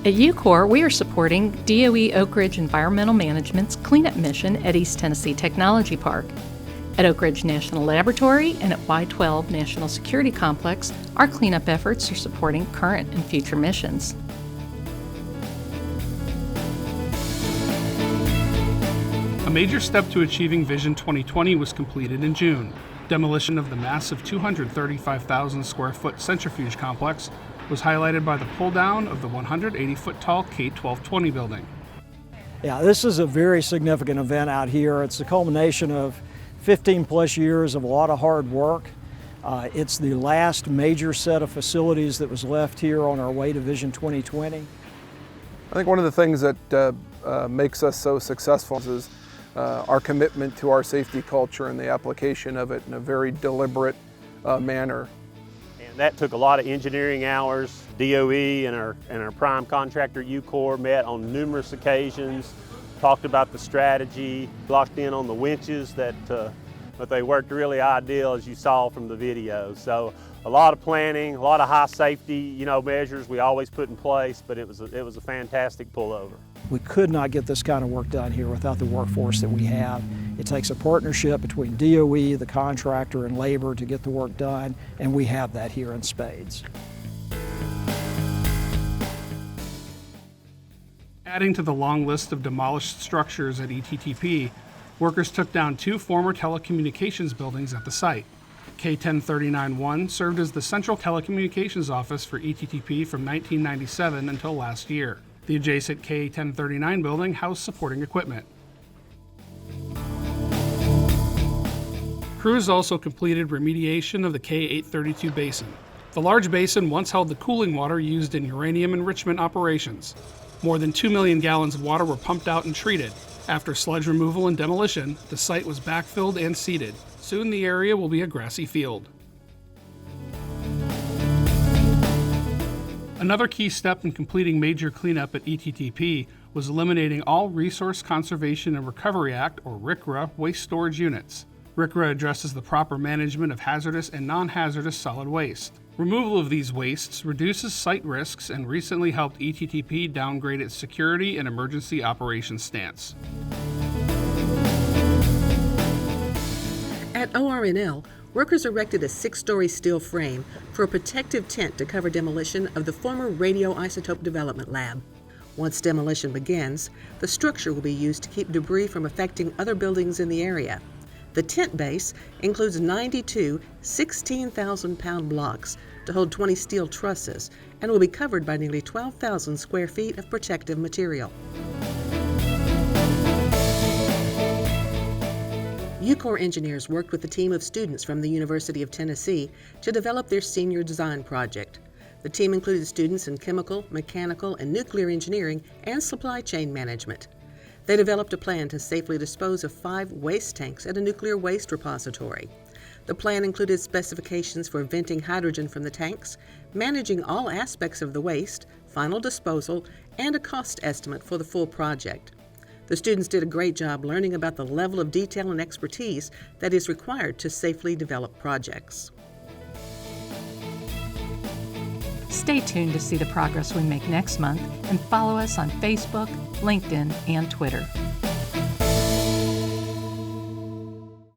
At UCOR, we are supporting DOE Oak Ridge Environmental Management's cleanup mission at East Tennessee Technology Park. At Oak Ridge National Laboratory and at Y-12 National Security Complex, our cleanup efforts are supporting current and future missions. A major step to achieving Vision 2020 was completed in June. Demolition of the massive 235,000 square foot centrifuge complex was highlighted by the pull-down of the 180-foot-tall K-1220 building. Yeah, this is a very significant event out here. It's the culmination of 15 plus years of a lot of hard work. It's the last major set of facilities that was left here on our way to Vision 2020. I think one of the things that makes us so successful is our commitment to our safety culture and the application of it in a very deliberate manner. That took a lot of engineering hours. DOE and our prime contractor UCOR met on numerous occasions, talked about the strategy, locked in on the winches but they worked really ideal, as you saw from the video. So a lot of planning, a lot of high safety measures we always put in place, but it was a fantastic pullover. We could not get this kind of work done here without the workforce that we have. It takes a partnership between DOE, the contractor, and labor to get the work done, and we have that here in spades. Adding to the long list of demolished structures at ETTP, workers took down 2 former telecommunications buildings at the site. K-1039-1 served as the central telecommunications office for ETTP from 1997 until last year. The adjacent K-1039 building housed supporting equipment. Crews also completed remediation of the K-832 Basin. The large basin once held the cooling water used in uranium enrichment operations. More than 2 million gallons of water were pumped out and treated. After sludge removal and demolition, the site was backfilled and seeded. Soon the area will be a grassy field. Another key step in completing major cleanup at ETTP was eliminating all Resource Conservation and Recovery Act, or RCRA, waste storage units. RCRA addresses the proper management of hazardous and non-hazardous solid waste. Removal of these wastes reduces site risks and recently helped ETTP downgrade its security and emergency operations stance. At ORNL, workers erected a 6-story steel frame for a protective tent to cover demolition of the former radioisotope development lab. Once demolition begins, the structure will be used to keep debris from affecting other buildings in the area. The tent base includes 92 16,000-pound blocks to hold 20 steel trusses and will be covered by nearly 12,000 square feet of protective material. UCOR engineers worked with a team of students from the University of Tennessee to develop their senior design project. The team included students in chemical, mechanical, and nuclear engineering and supply chain management. They developed a plan to safely dispose of 5 waste tanks at a nuclear waste repository. The plan included specifications for venting hydrogen from the tanks, managing all aspects of the waste, final disposal, and a cost estimate for the full project. The students did a great job learning about the level of detail and expertise that is required to safely develop projects. Stay tuned to see the progress we make next month and follow us on Facebook, LinkedIn, and Twitter.